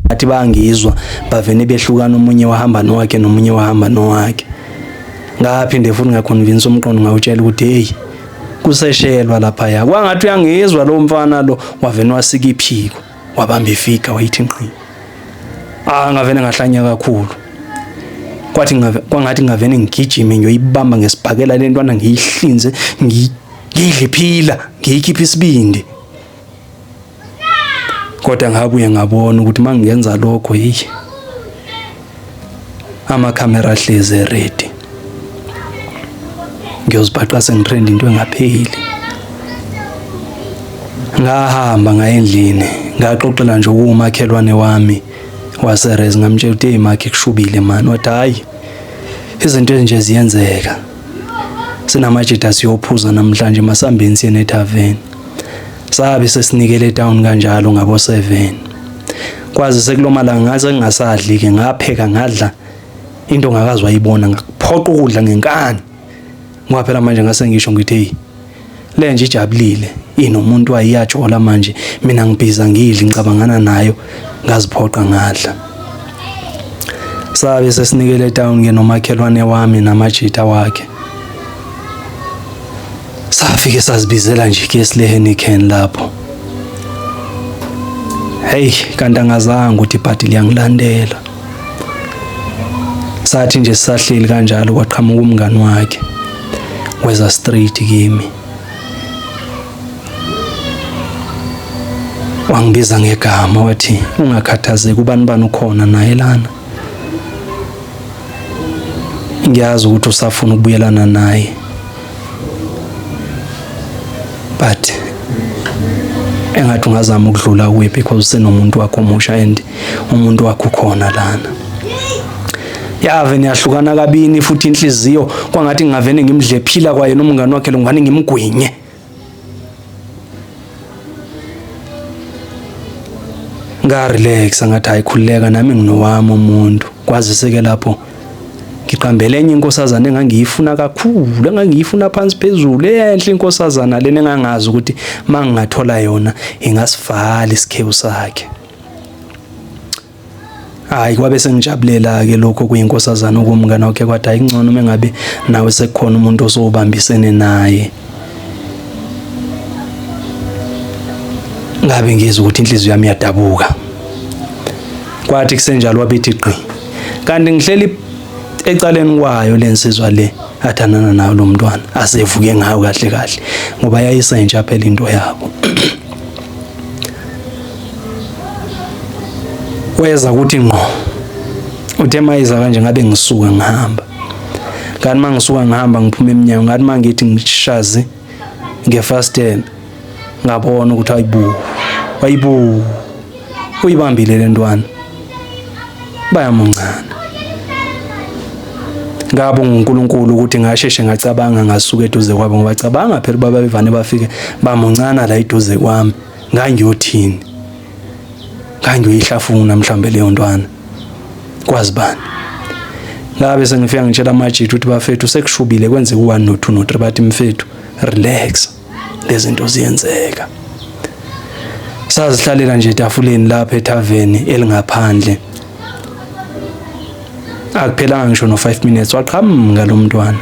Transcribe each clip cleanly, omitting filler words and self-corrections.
athi bangizwa bavene behlukana omunye wahamba nowakhe nomunye wahamba nowakhe. Ngaphinde futhi ngaconvince umqondo ngawutshela ukuthi hey kuseshelwa lapha ya. Kwangathi uyangizwa lo mfana lo wavene wasika iphiko wabamba ifika wayithi ngqi. Ngavene ngahlanya kakhulu. Kwathi kwangathi ngavene ngigijime ngiyoyibamba ngesibhakela lentwana ngiyihlinze ngidliphila ngiyikhipha isibindi. Kodwa ngabuye ngabona ukuthi mangenza lokho amakhamera ahleze ready. Ngiyozibhaqa sengitrend into engapheli. Ngahamba ngayendlini ngaxoxela nje umakhelwane wami waserez ngamtshela ukuthi emakhe kushubile man. Wathi hayi izinto ezinje ziyenzeka. Sinamajita siyophuza namhlanje masambeni siye netavern. Sabe sesinikele town kanjalo ngabo 7. Kwazi sekulomalanga ngase ngingasadli ke ngapheka ngadla into ngakazi wayibona ngaphoqa ukudla ngenkani. Ngoba phela manje ngase ngisho ngithi hey le nje ijabulile inomuntu wayiyajola manje mina ngibhiza ngidla ngicabangana nayo ngaziphoqa ngadla. Sabe sesinikele town ke nomakhelwane wami namajita wakhe. Safike sazibizela nje ke sileheni can lapho. Hey kanti angazange ukuthi ibhadi liyangilandela. Sathi nje sisahleli kanjalo kwaqhamuka umngani wakhe weza street kimi. Wangibiza ngegama wathi ungakhathazeki ubani ukhona naye lana. Ngiyazi ukuthi usafuna ukubuyelana naye. But engathi ungazama ukudlula kuye because senomuntu wakho omusha and umuntu wakho khona lana. Yavene yahlukana kabini futhi inhliziyo kwangathi ngavene ngimdlephila kwaye nomngani wakhe lo ngani ngimgwinye. Ngarelax ngathi ayikhuleka nami nginowami umuntu. Kwaziseke lapho ngiqambele enye inkosazana engangiyifuna kakhulu engangiyifuna phansi phezulu enhle inkosazana lena engangazi ukuthi mangingathola yona ingasivala isikhewu sakhe. Hayi kwabe sengijabulela ke lokho kuyinkosazana okumngana wakhe kwathi ayingcono mengabe nawe sekukhona umuntu osobambisene naye. Ngabe ngizwe ukuthi inhliziyo yami yadabuka. Kwathi kusenjalo wabethi qi. Kanti ngihleli ecaleni kwayo lensizwa le athanana nayo lo mntwana asevuke ngayo kahle kahle ngoba yayisentsha phela into yabo. Weza ukuthi ngqo uthe mayiza kanje ngabe ngisuka ngihamba. Kanti mangisuka ngihamba ngiphuma eminyango ngathi mangithi ngishazi ngefastela ngabona ukuthi ayibu uyibambile le ntwana bayamuncana. Ngabonga uNkulunkulu ukuthi ngasheshe ngacabanga ngasuka eduze kwabo ngoba cabanga phela baba bevane bafike bamuncana la eduze kwami ngangiyothini ngangiyihlafuna mhlambe leyo ntwana kwazi bani. Ngabe sengifika ngitshela amajita ukuthi bafethu sekushubile kwenze u1 no2 no3 bathi mfethu relax lezi zinto ziyenzeka. Sazihlalela nje etafuleni lapha etaveni elingaphandle. Akuphelanga ngisho no 5 minutes waqhamuka lo mntwana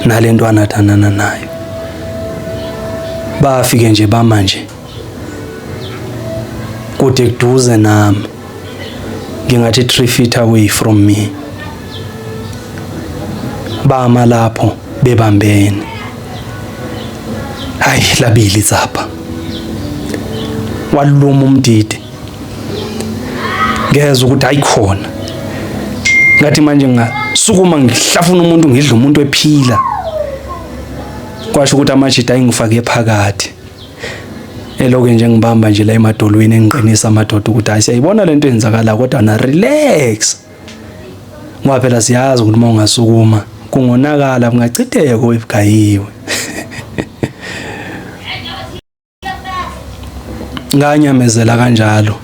nale ntwana athanana nayo. Bafike nje bamanje kude kuduze nami ngingathi 3 feet away from me. Bama lapho bebambene. Hayi labili zapha. Waluma umdidi. Ngeza ukuthi ayikhona. Ngathi manje ngasukuma ngihlafuna umuntu ngidla umuntu ephila. Kwasho ukuthi amajita ayingifake phakathi. Eloke nje ngibamba nje la emadolweni engiqinisa amadoda ukuthi asiyayibona lento enzakala kodwa na relax. Ngoba phela siyazi ukuthi uma ungasukuma kungonakala kungachitheka webugayiwe. Nganyamezela kanjalo.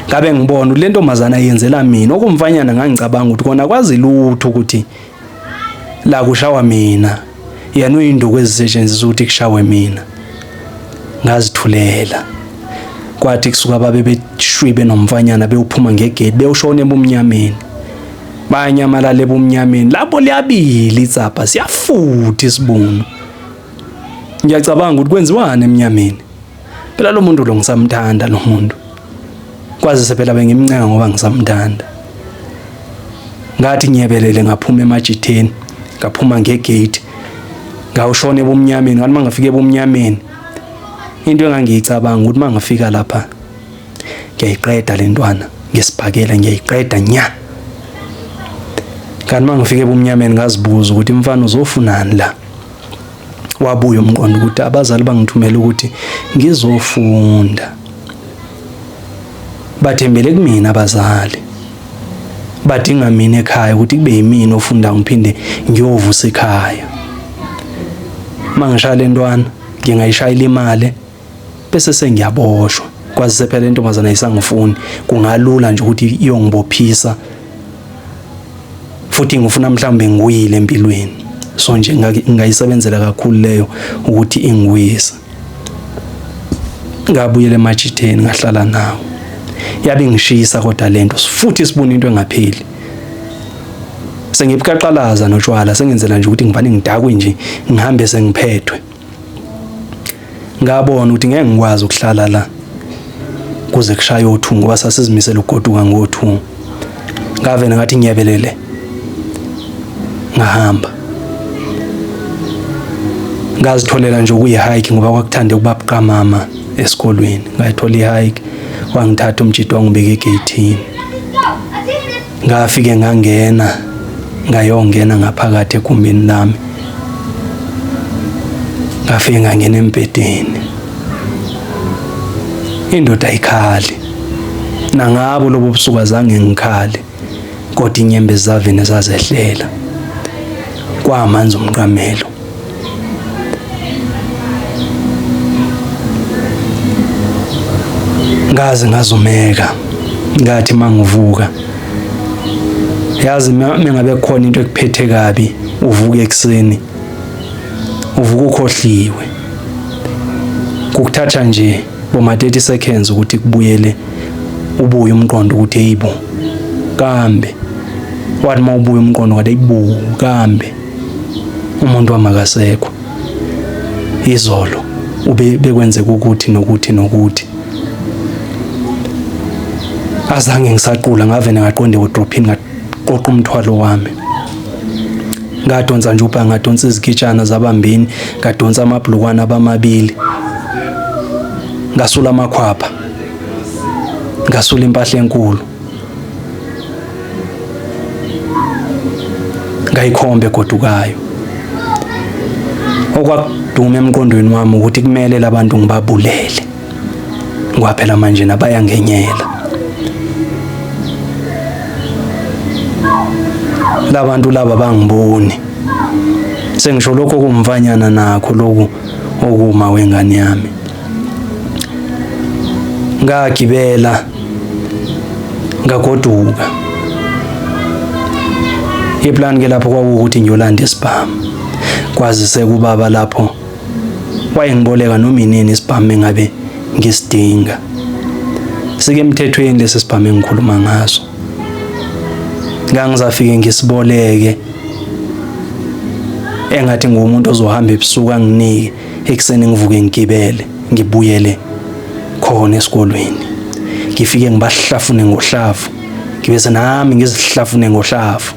Ngabe ngibona le ntombazana yenzela mina okumfanyana ngangicabanga ukuthi kona kwazi lutho ukuthi la kushawa mina yena uyinduku ezisetshenziswa ukuthi kushawe mina. Ngazithulela kwathi kusuka babe beshwibe nomfanyana bewuphuma ngegate bewushona ebumnyameni banyamalala ebumnyameni lapho liyabili itsapha siyafuthi isibunu. Ngiyacabanga ukuthi kwenziwane emnyameni phela lo muntu lo ngisamthanda lo muntu kwazise phela bengimncenga ngoba ngisamthanda. Ngathi ngiyebelele ngaphuma emajitheni ngaphuma ngegate ngawushona ebumnyameni. Ngathi mangafika ebumnyameni into engangiyicabanga ukuthi mangafika lapha ngiyayiqeda le ntwana ngesibhakela ngiyayiqeda nya. Kanti mangifika ebumnyameni ngazibuza ukuthi mfana uzofunani la. Wabuya umqondo ukuthi abazali bangithumela ukuthi ngizofunda. Bathembele kumina abazali. Badinga mina ekhaya ukuthi kube yimina ofunda ngiphinde ngiyovusa ekhaya. Mangishaya le ntwana ngingayishayela imali bese sengiyaboshwa. Kwazise phela intombazana ayisangifuni kungalula nje ukuthi iyongibophisa futhi ngifuna mhlambe ngiwile empilweni. So nje ngayisebenzela kakhulu leyo ukuthi ingwisa. Ngabuyela emajitheni ngahlala nawo. Yabe ngishisa kodwa lento futhi sibona into engapheli. Sengibuqaqalaza notshwala sengenzela nje ukuthi ngivane ngidakwe nje ngihambe sengiphethwe. Ngabona ukuthi ngeke ngikwazi ukuhlala la kuze kushaye u2 ngoba sasizimisela ugoduka ngo2. Ngavena ngathi ngiyabelele ngahamba. Ngazitholela nje ukuyi-hike ngoba kwakuthande ukuba buqamama esikolweni. Ngayithola i-hike wangithatha umjito wangibeka egate. Ngafike ngangena ngayongena ngaphakathi egumbini lami. Ngafike ngangena embedeni. Indoda ayikhali. Nangabo lobo busuku azange ngikhali kodwa inyembe zavene zazehlela. Kwamanzi umqamelo. Ngaze ngazumeka ngathi mangivuka yazi mengabe khona into ekuphethe kabi uvuka ekseni uvuka ukhohliwe kukuthatha nje boma 30 seconds ukuthi kubuyele ubuye umqondo ukuthi eyibo kambe wathi mawubuye umqondo ngathi eyibo kambe umuntu wamakasekho izolo bekwenzeka ukuthi nokuthi azange ngisaqula ngavena ngaqonde wodrophini ngaqoqa umthwalo wami. Ngadonsa nje upha ngadonsa izikitshana zabambini ngadonsa amabhlukwana abamabili ngasula amakhwapha ngasula impahla enkulu ngayikhombe godukayo. Okwakuduma emqondweni wami ukuthi kumele labantu ngibabulele ngoba phela manje nabayangenyela. Labantu laba bangiboni sengisho lokho kumvanyana nakho lokhu okuma wengane yami. Ngagibela ngagoduka. Iplan ke lapho kwakuthi ngiyolanda isibhamu. Kwazise kubaba lapho wayengiboleka noma inini isibhamu engabe ngisidinga. Sike emthethweni lesi sibhamu engikhuluma ngaso. Ngangizafike ngisiboleke engathi ngumuntu ozohamba ebusuku anginike ekseni ngivuke ngigibele ngibuyele khona esikolweni. Ngifike ngibahlafune ngohlavu ngibese nami ngizihlafune ngohlavu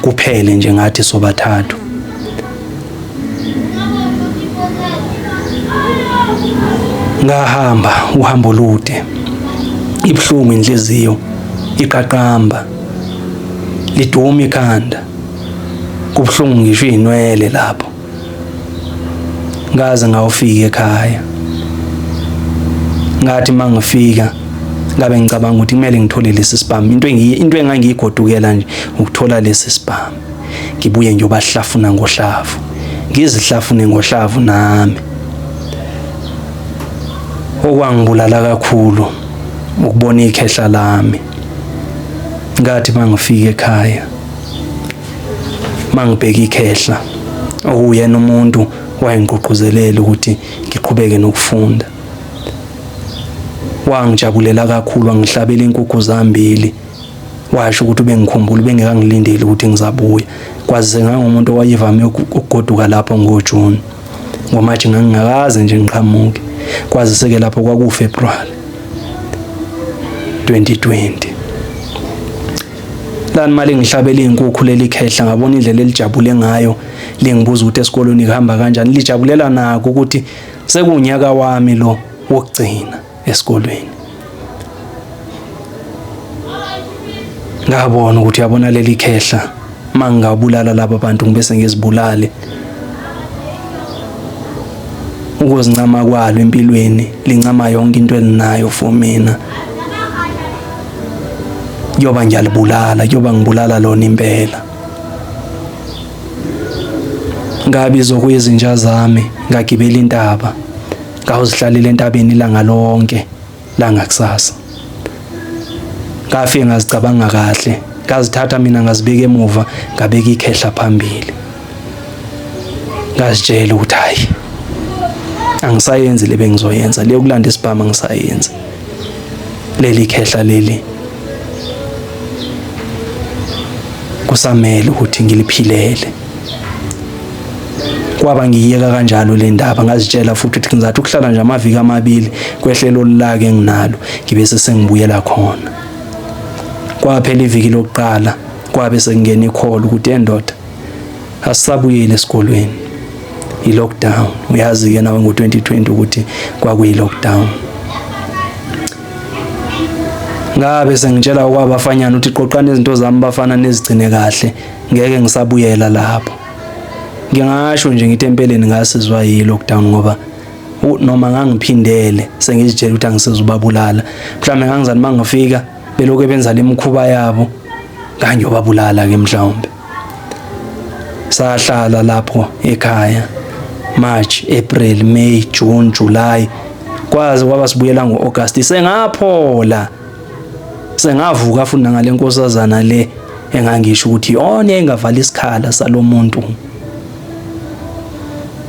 kuphele nje ngathi sobathathu. Ngahamba uhambo olude ibhlungu inhliziyo iqaqamba liduma ikhanda kubhlungu ngisho inwele lapho. Ngaze ngawufika ekhaya ngathi mangifika ngabe ngicabanga ukuthi kumele ngithole lesi sibhamu. Into engangiyigodukela nje ukuthola lesi sibhamu ngibuye ngiyobahlafuna ngohlavu ngizihlafune ngohlavu nami. Okwangibulala kakhulu ukubona ikhehla lami. Ngathi mangifika ekhaya mangibheka ikhehla okuyena umuntu wayengigqugquzelela ukuthi ngiqhubeke nokufunda. wangijabulela kakhulu, wangihlabela inkukhu zambili, washo ukuthi ubengikhumbula, bengekangilindeli ukuthi ngizabuya. Kwaze ngangumuntu owayevame ukugoduka lapho ngoJune, ngoMashi ngangingakaze nje ngiqhamuke. Kwaze seke lapho kwakuFebruary 2020. Lani mali ngihlabela inkukhu leli khehla, ngabona indlela elijabule ngayo, lingibuza ukuthi esikolweni kuhamba kanjani. Lijabulela nako ukuthi sekunyaka wami lo wokugcina esikolweni. Ngabona ukuthi yabona leli khehla mangingabulala laba bantu ngibese ngizibulale. Ukuzincama kwalo empilweni, lincama yonke into elinayo for mina. Yoba ngiyalibulala, yoba ngibulala lona impela. Ngabizwa kuyizinja zami, ngagibela intaba, ngawuzihlalela entabeni ilanga lonke langakusasa. Ngafike ngazicabanga kahle, ngazithatha mina ngazibeka emuva, ngabeka ikhehla phambili. Ngazitshela ukuthi hayi, angisayenzi le bengizoyenza, le yokulanda isibhama ngisayenza. Leli khehla leli kusamele ukuthi ngiliphilele. Kwaba ngiyeka kanjalo le ndaba, ngazitshela futhi ukuthi ngizathi ukuhlala nje amaviki amabili kwehlelo lake enginalo, ngibe sengibuyela khona. Kwaphela iviki lokuqala, kwabe sekungena i-call ukuthi endoda asisabuyele esikolweni, i-lockdown. Uyazi-ke nawe ngo-2020 ukuthi kwakuyi-lockdown. Ngabe sengitshela kwabafanyana ukuthi qoqani izinto zami bafana nezigcine kahle, ngeke ngisabuyela lapho. Ngingasho nje ngithi empeleni ngasizwa yi-lockdown ngoba noma ngangiphindele sengizitshela ukuthi angisezubabulala, mhlawumbe ngangizani mangifika belokhu benza lemikhuba yabo, ngangiyobabulala ke mhlawumbe. Sahlala lapho ekhaya March, April, May, June, July, kwaze kwaba sibuyela ngo-August. Sengaphola, sengavuka futhi ngale nkosazana le engangisho ukuthi yona engavala isikhala salomuntu.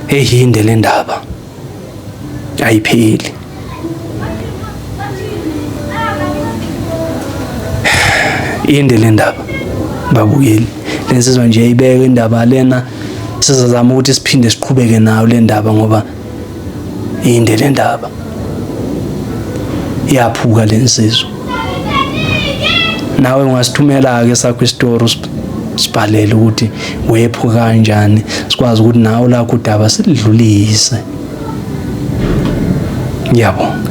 Ehinde le ndaba ayipheli. Inde le ndaba babukeli, lensizwa nje ayibeke indaba lena, sizazama ukuthi siphinde siqhubeke nayo le ndaba ngoba inde le ndaba iyaphuka lensizwa. Nawe ungasithumela ke sakho istory sibhalele ukuthi wephuka kanjani, sikwazi ukuthi nawe lakho udaba silidlulise. Yabo.